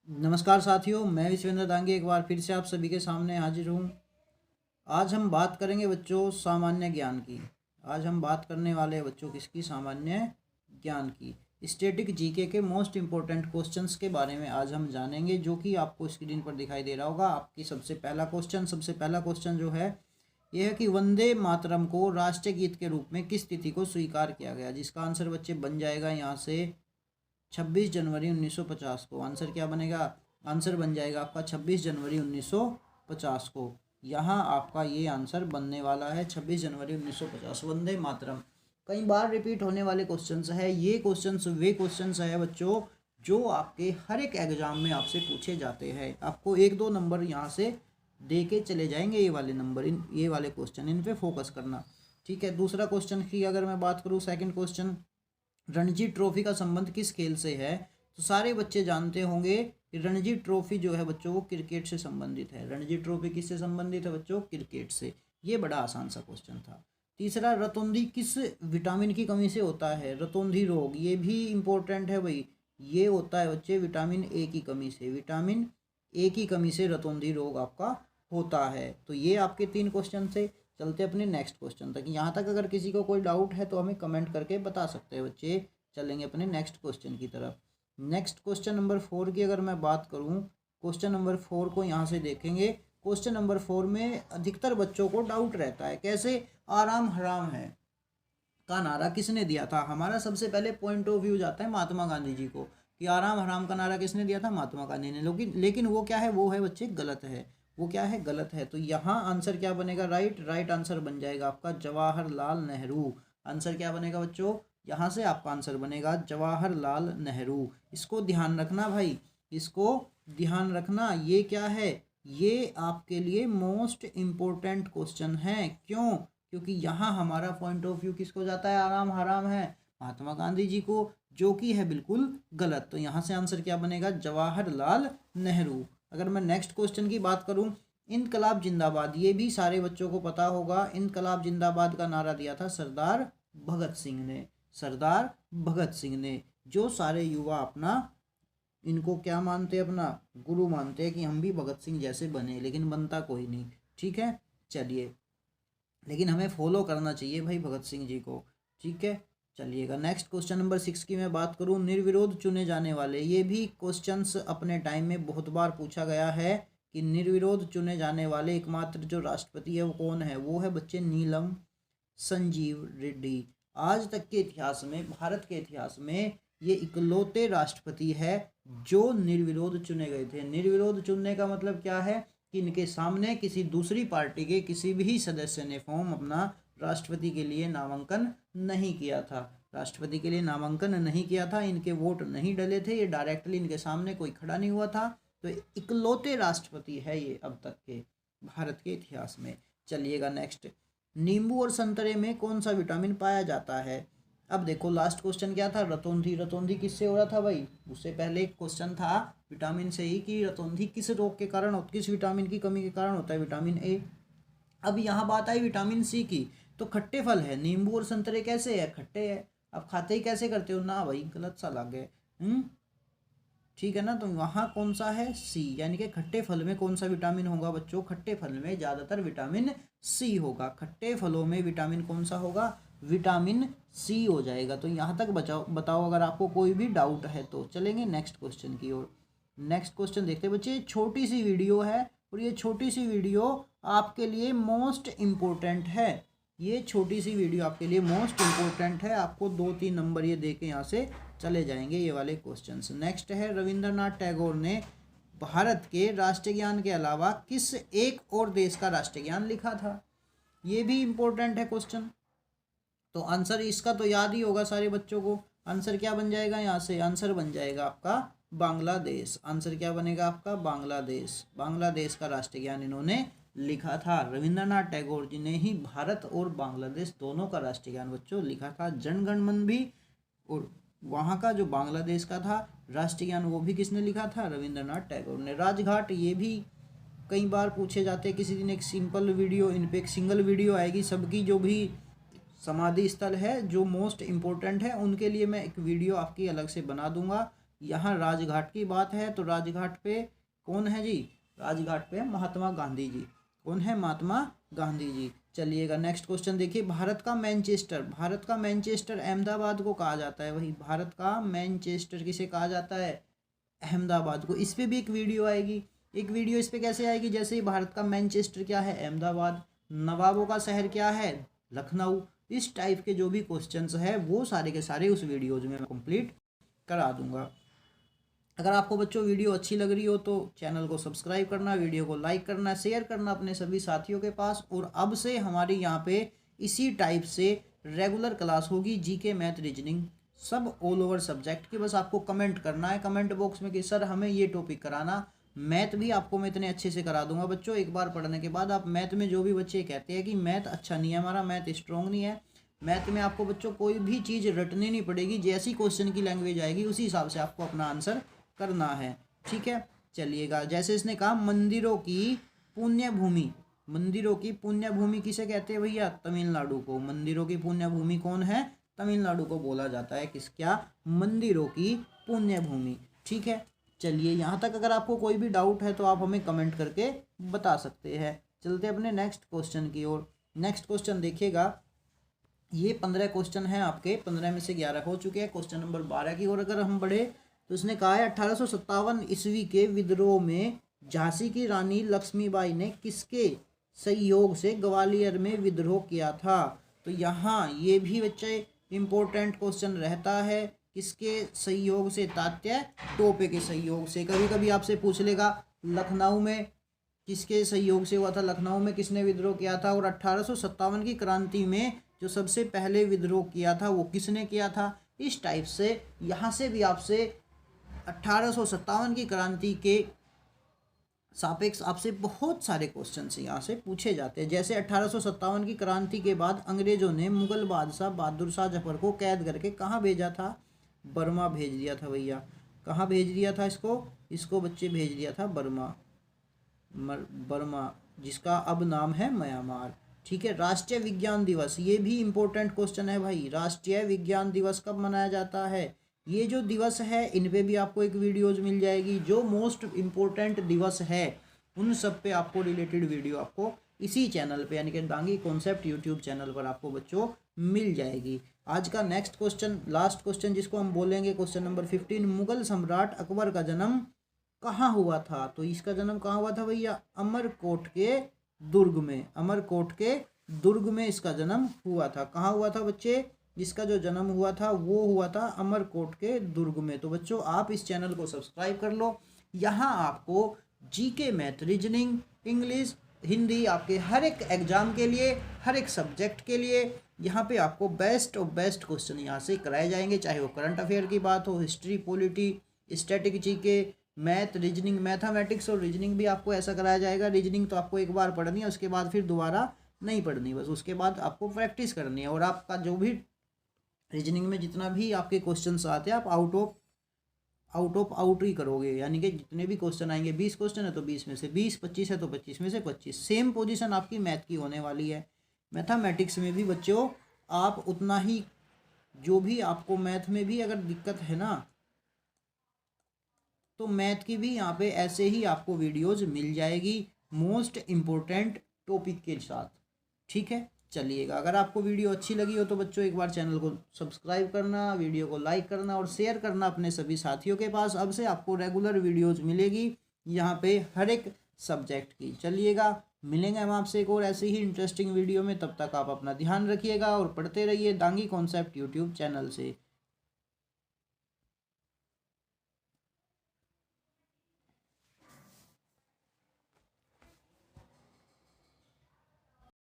नमस्कार साथियों, मैं विश्वेंद्र दांगे एक बार फिर से आप सभी के सामने हाजिर हूँ। आज हम बात करेंगे बच्चों सामान्य ज्ञान की। आज हम बात करने वाले हैं बच्चों किसकी? सामान्य ज्ञान की। स्टैटिक जीके के मोस्ट इम्पोर्टेंट क्वेश्चंस के बारे में आज हम जानेंगे, जो कि आपको स्क्रीन पर दिखाई दे रहा होगा। आपकी सबसे पहला क्वेश्चन जो है यह है कि वंदे मातरम को राष्ट्रीय गीत के रूप में किस तिथि को स्वीकार किया गया? जिसका आंसर बच्चे बन जाएगा यहाँ से 26 जनवरी 1950 को। आंसर क्या बनेगा? आंसर बन जाएगा आपका 26 जनवरी 1950 को। यहाँ आपका ये आंसर बनने वाला है 26 जनवरी 1950। वंदे मातरम कई बार रिपीट होने वाले क्वेश्चंस है। ये क्वेश्चंस वे क्वेश्चंस है बच्चों जो आपके हर एक एग्जाम में आपसे पूछे जाते हैं। आपको 1-2 नंबर यहाँ से दे के चले जाएंगे। ये वाले नंबर, ये वाले क्वेश्चन, इन पे फोकस करना, ठीक है। दूसरा क्वेश्चन की अगर मैं बात करूँ, सेकंड क्वेश्चन, रणजी ट्रॉफी का संबंध किस खेल से है? तो सारे बच्चे जानते होंगे कि रणजी ट्रॉफी जो है बच्चों वो क्रिकेट से संबंधित है। रणजी ट्रॉफी किससे संबंधित है बच्चों? क्रिकेट से। ये बड़ा आसान सा क्वेश्चन था। तीसरा, रतौंधी किस विटामिन की कमी से होता है? रतौंधी रोग, ये भी इंपॉर्टेंट है भाई। ये होता है बच्चे विटामिन ए की कमी से। विटामिन ए की कमी से रतौंधी रोग आपका होता है। तो ये आपके 3 क्वेश्चन थे। चलते अपने नेक्स्ट क्वेश्चन तक। यहाँ तक अगर किसी को कोई डाउट है तो हमें कमेंट करके बता सकते हैं बच्चे। चलेंगे अपने नेक्स्ट क्वेश्चन की तरफ। नेक्स्ट क्वेश्चन नंबर 4 की अगर मैं बात करूँ, क्वेश्चन नंबर 4 को यहाँ से देखेंगे। क्वेश्चन नंबर 4 में अधिकतर बच्चों को डाउट रहता है, कैसे आराम हराम है का नारा किसने दिया था? हमारा सबसे पहले पॉइंट ऑफ व्यू जाता है महात्मा गांधी जी को, कि आराम हराम का नारा किसने दिया था? महात्मा गांधी ने। लेकिन वो क्या है? वो है बच्चे गलत है। वो क्या है? गलत है। तो यहाँ आंसर क्या बनेगा? राइट आंसर बन जाएगा आपका जवाहरलाल नेहरू। आंसर क्या बनेगा बच्चों? यहाँ से आपका आंसर बनेगा जवाहरलाल नेहरू। इसको ध्यान रखना भाई, इसको ध्यान रखना। ये क्या है? ये आपके लिए मोस्ट इम्पोर्टेंट क्वेश्चन है। क्यों? क्योंकि यहाँ हमारा पॉइंट ऑफ व्यू किसको जाता है? आराम हराम है महात्मा गांधी जी को, जो कि है बिल्कुल गलत। तो यहाँ से आंसर क्या बनेगा? जवाहरलाल नेहरू। अगर मैं नेक्स्ट क्वेश्चन की बात करूँ, इनकलाब जिंदाबाद, ये भी सारे बच्चों को पता होगा। इनकलाब जिंदाबाद का नारा दिया था सरदार भगत सिंह ने। सरदार भगत सिंह ने, जो सारे युवा अपना इनको क्या मानते हैं? अपना गुरु मानते हैं कि हम भी भगत सिंह जैसे बने, लेकिन बनता कोई नहीं, ठीक है। चलिए, लेकिन हमें फॉलो करना चाहिए भाई भगत सिंह जी को, ठीक है। चलिएगा नेक्स्ट क्वेश्चन नंबर 6 की मैं बात करूं, निर्विरोध चुने जाने वाले। ये भी क्वेश्चंस अपने टाइम में बहुत बार पूछा गया है कि निर्विरोध चुने जाने वाले एकमात्र जो राष्ट्रपति है वो कौन है? वो है बच्चे नीलम संजीव रेड्डी। आज तक के इतिहास में, भारत के इतिहास में ये इकलौते राष्ट्रपति है जो निर्विरोध चुने गए थे। निर्विरोध चुनने का मतलब क्या है? कि इनके सामने किसी दूसरी पार्टी के किसी भी सदस्य ने फॉर्म अपना राष्ट्रपति के लिए नामांकन नहीं किया था। राष्ट्रपति के लिए नामांकन नहीं किया था, इनके वोट नहीं डले थे, ये डायरेक्टली इनके सामने कोई खड़ा नहीं हुआ था। तो इकलौते राष्ट्रपति है ये अब तक के भारत के इतिहास में। चलिएगा नेक्स्ट, नींबू और संतरे में कौन सा विटामिन पाया जाता है? अब देखो, लास्ट क्वेश्चन क्या था? रतौंधी। रतौंधी किससे हो रहा था भाई? उससे पहले एक क्वेश्चन था विटामिन से ही, कि रतौंधी किस रोग के कारण, किस विटामिन की कमी के कारण होता है? Vitamin A. अब यहाँ बात आई विटामिन सी की, तो खट्टे फल है, नींबू और संतरे कैसे है? खट्टे है। अब खाते ही कैसे करते हो? ना भाई, गलत सा लग गए, ठीक है ना। तो वहाँ कौन सा है? सी, यानी कि खट्टे फल में कौन सा विटामिन होगा बच्चों? खट्टे फल में ज़्यादातर विटामिन सी होगा। खट्टे फलों में विटामिन कौन सा होगा? विटामिन सी हो जाएगा। तो यहाँ तक बताओ अगर आपको कोई भी डाउट है तो। चलेंगे नेक्स्ट क्वेश्चन की ओर। नेक्स्ट क्वेश्चन देखते हैं बच्चे। छोटी सी वीडियो है और ये छोटी सी वीडियो आपके लिए मोस्ट इम्पोर्टेंट है। ये छोटी सी वीडियो आपके लिए मोस्ट इम्पोर्टेंट है। आपको 2-3 नंबर ये दे के यहाँ से चले जाएंगे ये वाले क्वेश्चंस। नेक्स्ट है, रविंद्रनाथ टैगोर ने भारत के राष्ट्रीय ज्ञान के अलावा किस एक और देश का राष्ट्रीय ज्ञान लिखा था? ये भी इम्पोर्टेंट है क्वेश्चन। तो आंसर इसका तो याद ही होगा सारे बच्चों को। आंसर क्या बन जाएगा? यहाँ से आंसर बन जाएगा आपका बांग्लादेश। आंसर क्या बनेगा आपका? बांग्लादेश। बांग्लादेश का राष्ट्रीय ज्ञान इन्होंने लिखा था। रविंद्रनाथ टैगोर जी ने ही भारत और बांग्लादेश दोनों का राष्ट्रीय ज्ञान बच्चों लिखा था। जनगण मन भी, और वहाँ का जो बांग्लादेश का था राष्ट्रीय ज्ञान, वो भी किसने लिखा था? रविंद्रनाथ टैगोर ने। राजघाट, ये भी कई बार पूछे जाते हैं। किसी दिन एक सिंपल वीडियो, इन पे एक सिंगल वीडियो आएगी सबकी, जो भी समाधि स्थल है जो मोस्ट इम्पोर्टेंट है उनके लिए मैं एक वीडियो आपकी अलग से बना दूंगा। यहाँ राजघाट की बात है तो राजघाट पे कौन है जी? राजघाट पे महात्मा गांधी जी। कौन है? महात्मा गांधी जी। चलिएगा नेक्स्ट क्वेश्चन देखिए, भारत का मैनचेस्टर अहमदाबाद को कहा जाता है। वही भारत का मैनचेस्टर किसे कहा जाता है? अहमदाबाद को। इस पे भी एक वीडियो आएगी। एक वीडियो इस पे कैसे आएगी? जैसे ही भारत का मैनचेस्टर क्या है? अहमदाबाद। नवाबों का शहर क्या है? लखनऊ। इस टाइप के जो भी क्वेश्चंस है वो सारे के सारे उस वीडियोज में मैं कंप्लीट करा दूंगा। अगर आपको बच्चों वीडियो अच्छी लग रही हो तो चैनल को सब्सक्राइब करना, वीडियो को लाइक करना, शेयर करना अपने सभी साथियों के पास। और अब से हमारी यहाँ पे इसी टाइप से रेगुलर क्लास होगी, जीके, मैथ, रीजनिंग, सब ऑल ओवर सब्जेक्ट की। बस आपको कमेंट करना है कमेंट बॉक्स में कि सर हमें ये टॉपिक कराना। मैथ भी आपको मैं इतने अच्छे से करा दूंगा बच्चों। एक बार पढ़ने के बाद आप मैथ में जो भी बच्चे कहते हैं कि मैथ अच्छा नहीं है, हमारा मैथ स्ट्रॉन्ग नहीं है, मैथ में आपको बच्चों कोई भी चीज़ रटनी नहीं पड़ेगी। जैसी क्वेश्चन की लैंग्वेज आएगी उसी हिसाब से आपको अपना आंसर करना है। ठीक है, चलिएगा। जैसे इसने कहा मंदिरों की पुण्य भूमि, मंदिरों की पुण्य भूमि किसे कहते हैं भैया? तमिलनाडु को। मंदिरों की पुण्य भूमि कौन है? तमिलनाडु को बोला जाता है। किस क्या? मंदिरों की पुण्य भूमि। ठीक है, चलिए यहाँ तक अगर आपको कोई भी डाउट है तो आप हमें कमेंट करके बता सकते हैं। चलते अपने नेक्स्ट क्वेश्चन की ओर। नेक्स्ट क्वेश्चन देखिएगा, ये 15 क्वेश्चन हैं आपके, 15 में से 11 हो चुके हैं। क्वेश्चन नंबर 12 की ओर अगर हम बढ़े तो उसने कहा है 1857 ईस्वी के विद्रोह में झांसी की रानी लक्ष्मीबाई ने किसके सहयोग से ग्वालियर में विद्रोह किया था? तो यहाँ ये भी बच्चे इम्पोर्टेंट क्वेश्चन रहता है। किसके सहयोग से? तात्या टोपे के सहयोग से। कभी कभी आपसे पूछ लेगा लखनऊ में किसके सहयोग से हुआ था, लखनऊ में किसने विद्रोह किया था? और 1857 की क्रांति में जो सबसे पहले विद्रोह किया था वो किसने किया था? इस टाइप से यहाँ से भी आपसे 1857 की क्रांति के सापेक्ष आपसे बहुत सारे क्वेश्चन यहाँ से पूछे जाते हैं। जैसे 1857 की क्रांति के बाद अंग्रेजों ने मुगल बादशाह बहादुर शाह जफर को कैद करके कहाँ भेजा था? बर्मा भेज दिया था भैया। कहाँ भेज दिया था इसको बच्चे भेज दिया था बर्मा, बर्मा, जिसका अब नाम है म्यांमार। ठीक है, राष्ट्रीय विज्ञान दिवस, ये भी इम्पोर्टेंट क्वेश्चन है भाई। राष्ट्रीय विज्ञान दिवस कब मनाया जाता है? ये जो दिवस है इन पे भी आपको एक वीडियोज मिल जाएगी। जो मोस्ट इम्पोर्टेंट दिवस है उन सब पे आपको रिलेटेड वीडियो आपको इसी चैनल पे यानी कि डांगी कॉन्सेप्ट यूट्यूब चैनल पर आपको बच्चों मिल जाएगी। आज का नेक्स्ट क्वेश्चन, लास्ट क्वेश्चन जिसको हम बोलेंगे, क्वेश्चन नंबर 15, मुगल सम्राट अकबर का जन्म कहाँ हुआ था? तो इसका जन्म कहाँ हुआ था भैया? अमरकोट के दुर्ग में। अमरकोट के दुर्ग में इसका जन्म हुआ था। कहाँ हुआ था बच्चे? जिसका जो जन्म हुआ था वो हुआ था अमरकोट के दुर्ग में। तो बच्चों आप इस चैनल को सब्सक्राइब कर लो। यहाँ आपको GK, math, reasoning, English, Hindi, आपके हर एक एग्जाम के लिए, हर एक सब्जेक्ट के लिए यहाँ पे आपको बेस्ट ऑफ बेस्ट क्वेश्चन यहाँ से कराए जाएंगे। चाहे वो करंट अफेयर की बात हो, history, polity, static, GK, math, reasoning, mathematics और रीजनिंग भी आपको ऐसा कराया जाएगा। रीजनिंग तो आपको एक बार पढ़नी है, उसके बाद फिर दोबारा नहीं पढ़नी, बस उसके बाद आपको प्रैक्टिस करनी है। और आपका जो भी रीजनिंग में जितना भी आपके क्वेश्चंस आते हैं आप आउट ही करोगे। यानी कि जितने भी क्वेश्चन आएंगे, 20 क्वेश्चन है तो 20 में से 20, 25 है तो 25 में से 25। सेम पोजीशन आपकी मैथ की होने वाली है। मैथमेटिक्स में भी बच्चों आप उतना ही, जो भी आपको मैथ में भी अगर दिक्कत है ना तो मैथ की भी यहाँ पे ऐसे ही आपको वीडियोज मिल जाएगी मोस्ट इम्पोर्टेंट टॉपिक के साथ। ठीक है, चलिएगा। अगर आपको वीडियो अच्छी लगी हो तो बच्चों एक बार चैनल को सब्सक्राइब करना, वीडियो को लाइक करना और शेयर करना अपने सभी साथियों के पास। अब से आपको रेगुलर वीडियोज मिलेगी यहाँ पे हर एक सब्जेक्ट की। चलिएगा, मिलेंगे हम आपसे एक और ऐसे ही इंटरेस्टिंग वीडियो में। तब तक आप अपना ध्यान रखिएगा और पढ़ते रहिए डांगी कॉन्सेप्ट यूट्यूब चैनल से।